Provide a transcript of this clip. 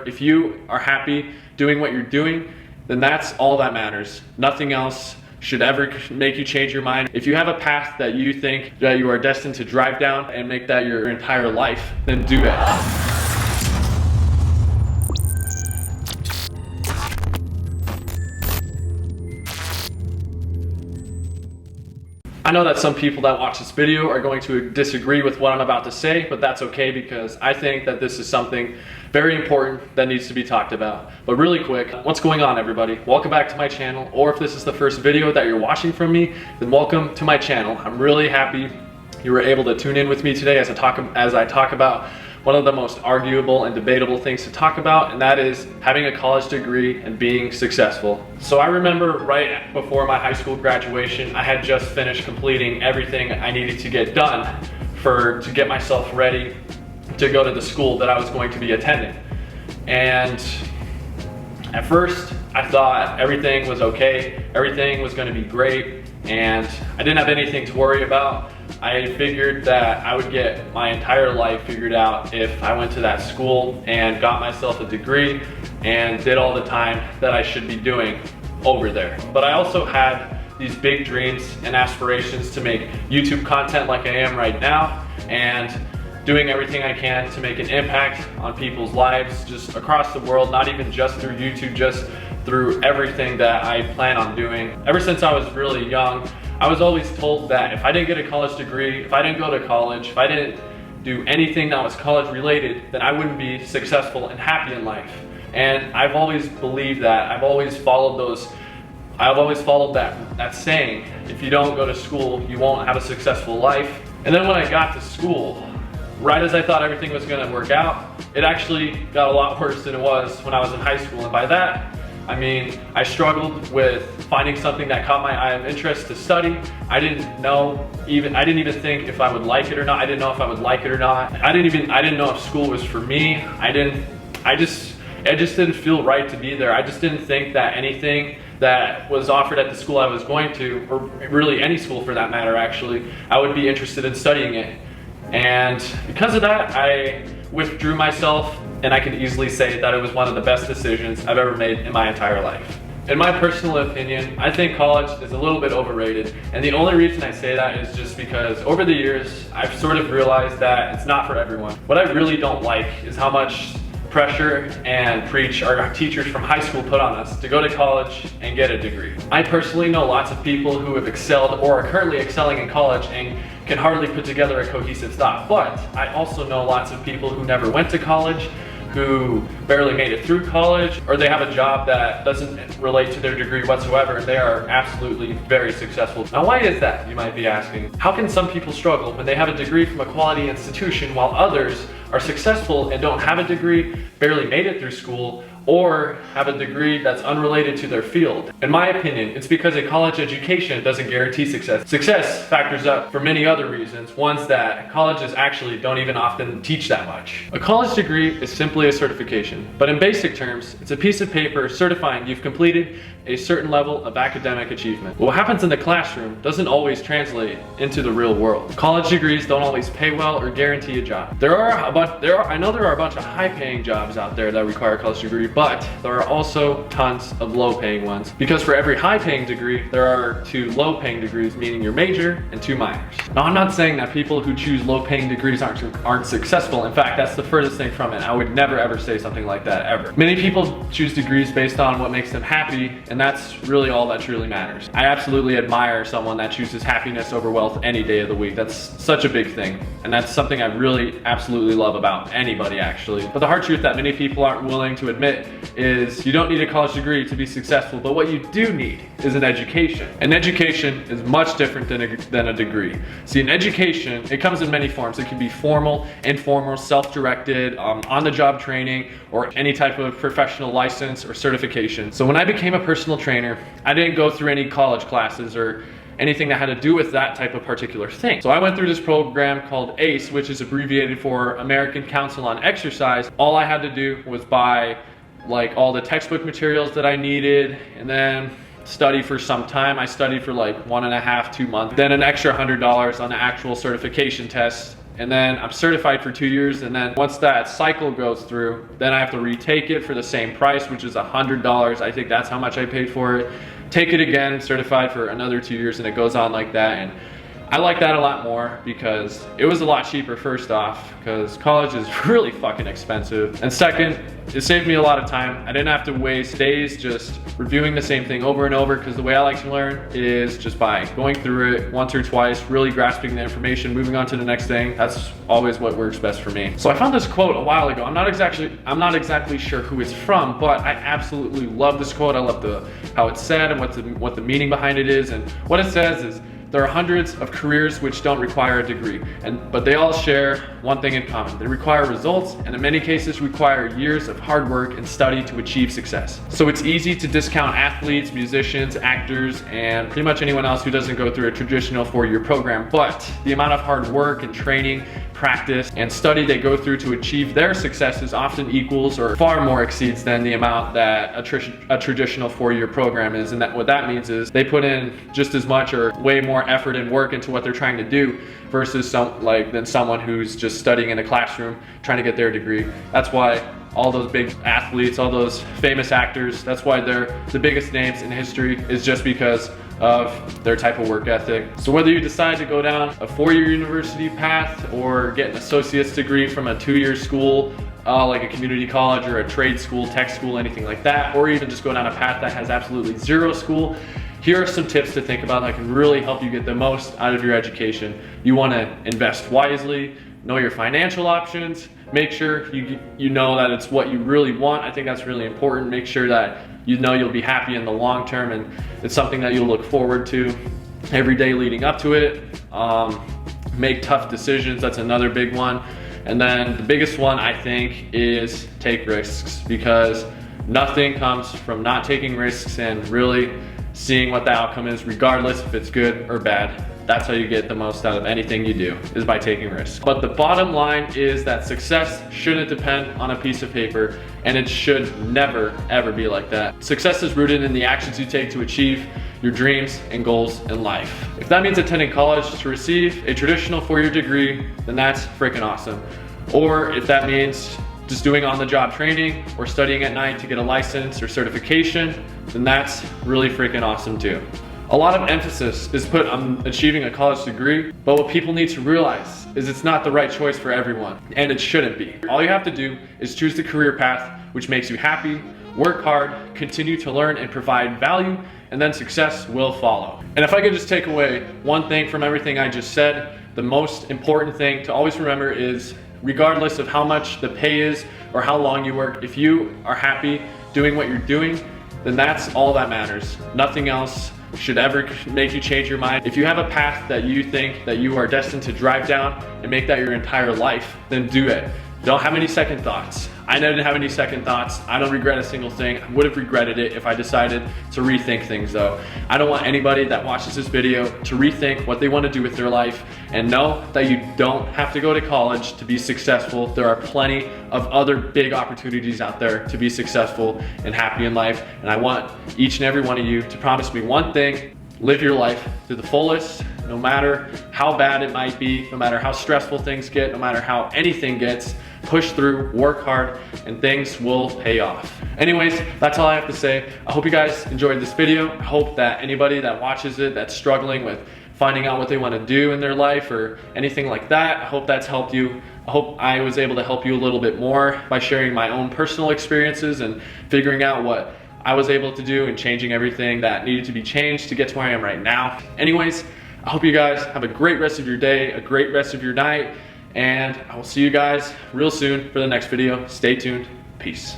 If you are happy doing what you're doing, then that's all that matters. Nothing else should ever make you change your mind. If you have a path that you think that you are destined to drive down and make that your entire life, then do it. I know that some people that watch this video are going to disagree with what I'm about to say, but that's okay because I think that this is something very important that needs to be talked about. But really quick, what's going on, everybody? Welcome back to my channel, or if this is the first video that you're watching from me, then welcome to my channel. I'm really happy you were able to tune in with me today as I talk about one of the most arguable and debatable things to talk about, and that is having a college degree and being successful. So I remember right before my high school graduation, I had just finished completing everything I needed to get done to get myself ready to go to the school that I was going to be attending. And at first, I thought everything was okay, everything was going to be great, and I didn't have anything to worry about. I figured that I would get my entire life figured out if I went to that school and got myself a degree and did all the time that I should be doing over there. But I also had these big dreams and aspirations to make YouTube content like I am right now, and doing everything I can to make an impact on people's lives just across the world, not even just through YouTube, just through everything that I plan on doing. Ever since I was really young, I was always told that if I didn't get a college degree, if I didn't go to college, if I didn't do anything that was college related, then I wouldn't be successful and happy in life. And I've always believed that. I've always followed that saying, if you don't go to school, you won't have a successful life. And then when I got to school, right as I thought everything was gonna work out, it actually got a lot worse than it was when I was in high school. And by that, I mean, I struggled with finding something that caught my eye of interest to study. I didn't even think if I would like it or not. I didn't know if I would like it or not. I didn't know if school was for me. It just didn't feel right to be there. I just didn't think that anything that was offered at the school I was going to, or really any school for that matter actually, I would be interested in studying it. And because of that, I withdrew myself, and I can easily say that it was one of the best decisions I've ever made in my entire life. In my personal opinion, I think college is a little bit overrated, and the only reason I say that is just because over the years, I've sort of realized that it's not for everyone. What I really don't like is how much pressure and preach our teachers from high school put on us to go to college and get a degree. I personally know lots of people who have excelled or are currently excelling in college and can hardly put together a cohesive thought. But I also know lots of people who never went to college, who barely made it through college, or they have a job that doesn't relate to their degree whatsoever, and they are absolutely very successful. Now, why is that, you might be asking? How can some people struggle when they have a degree from a quality institution while others are successful and don't have a degree, barely made it through school, or have a degree that's unrelated to their field? In my opinion, it's because a college education doesn't guarantee success. Success factors up for many other reasons, ones that colleges actually don't even often teach that much. A college degree is simply a certification, but in basic terms, it's a piece of paper certifying you've completed a certain level of academic achievement. What happens in the classroom doesn't always translate into the real world. College degrees don't always pay well or guarantee a job. I know there are a bunch of high-paying jobs out there that require a college degree, but there are also tons of low-paying ones. Because for every high-paying degree, there are 2 low-paying degrees, meaning your major and 2 minors. Now, I'm not saying that people who choose low-paying degrees aren't successful. In fact, that's the furthest thing from it. I would never ever say something like that, ever. Many people choose degrees based on what makes them happy, and that's really all that truly matters. I absolutely admire someone that chooses happiness over wealth any day of the week. That's such a big thing, and that's something I really absolutely love about anybody, actually. But the hard truth that many people aren't willing to admit is you don't need a college degree to be successful, but what you do need is an education. An education is much different than a degree. See, an education, it comes in many forms. It can be formal, informal, self-directed, on-the-job training, or any type of professional license or certification. So when I became a personal trainer, I didn't go through any college classes or anything that had to do with that type of particular thing. So I went through this program called ACE, which is abbreviated for American Council on Exercise. All I had to do was buy like all the textbook materials that I needed, and then study for some time. I studied for like 1.5 to 2 months, then an extra $100 on the actual certification test, and then I'm certified for 2 years, and then once that cycle goes through, then I have to retake it for the same price, which is $100. I think that's how much I paid for it. Take it again, certified for another 2 years, and it goes on like that. And I like that a lot more because it was a lot cheaper, first off, because college is really fucking expensive. And second, it saved me a lot of time. I didn't have to waste days just reviewing the same thing over and over, because the way I like to learn is just by going through it once or twice, really grasping the information, moving on to the next thing. That's always what works best for me. So I found this quote a while ago. I'm not exactly sure who it's from, but I absolutely love this quote. I love how it's said and what the meaning behind it is. And what it says is, there are hundreds of careers which don't require a degree, but they all share one thing in common. They require results, and in many cases require years of hard work and study to achieve success. So it's easy to discount athletes, musicians, actors, and pretty much anyone else who doesn't go through a traditional 4-year program, but the amount of hard work and training, practice, and study they go through to achieve their successes often equals or far more exceeds than the amount that a traditional 4-year program is. And what that means is they put in just as much or way more effort and work into what they're trying to do versus than someone who's just studying in a classroom trying to get their degree. That's why all those big athletes, all those famous actors, that's why they're the biggest names in history, is just because of their type of work ethic. So whether you decide to go down a 4-year university path or get an associate's degree from a 2-year school, like a community college or a trade school, tech school, anything like that, or even just go down a path that has absolutely zero school, here are some tips to think about that can really help you get the most out of your education. You want to invest wisely, know your financial options, make sure you know that it's what you really want. I think that's really important. Make sure that you know you'll be happy in the long term, and it's something that you'll look forward to every day leading up to it. Make tough decisions, that's another big one. And then the biggest one, I think, is take risks, because nothing comes from not taking risks and really seeing what the outcome is, regardless if it's good or bad. That's how you get the most out of anything you do, is by taking risks. But the bottom line is that success shouldn't depend on a piece of paper, and it should never, ever be like that. Success is rooted in the actions you take to achieve your dreams and goals in life. If that means attending college to receive a traditional 4-year degree, then that's freaking awesome. Or if that means just doing on-the-job training or studying at night to get a license or certification, then that's really freaking awesome too. A lot of emphasis is put on achieving a college degree, but what people need to realize is it's not the right choice for everyone, and it shouldn't be. All you have to do is choose the career path which makes you happy, work hard, continue to learn and provide value, and then success will follow. And if I could just take away one thing from everything I just said, the most important thing to always remember is, regardless of how much the pay is or how long you work, if you are happy doing what you're doing, then that's all that matters. Nothing else should ever make you change your mind. If you have a path that you think that you are destined to drive down and make that your entire life, then do it. Don't have any second thoughts. I didn't have any second thoughts. I don't regret a single thing. I would have regretted it if I decided to rethink things though. I don't want anybody that watches this video to rethink what they want to do with their life, and know that you don't have to go to college to be successful. There are plenty of other big opportunities out there to be successful and happy in life. And I want each and every one of you to promise me one thing: live your life to the fullest, no matter how bad it might be, no matter how stressful things get, no matter how anything gets. Push through, work hard, and things will pay off. Anyways, that's all I have to say. I hope you guys enjoyed this video. I hope that anybody that watches it that's struggling with finding out what they want to do in their life or anything like that, I hope that's helped you. I hope I was able to help you a little bit more by sharing my own personal experiences and figuring out what I was able to do and changing everything that needed to be changed to get to where I am right now. Anyways, I hope you guys have a great rest of your day, a great rest of your night, and I will see you guys real soon for the next video. Stay tuned. Peace.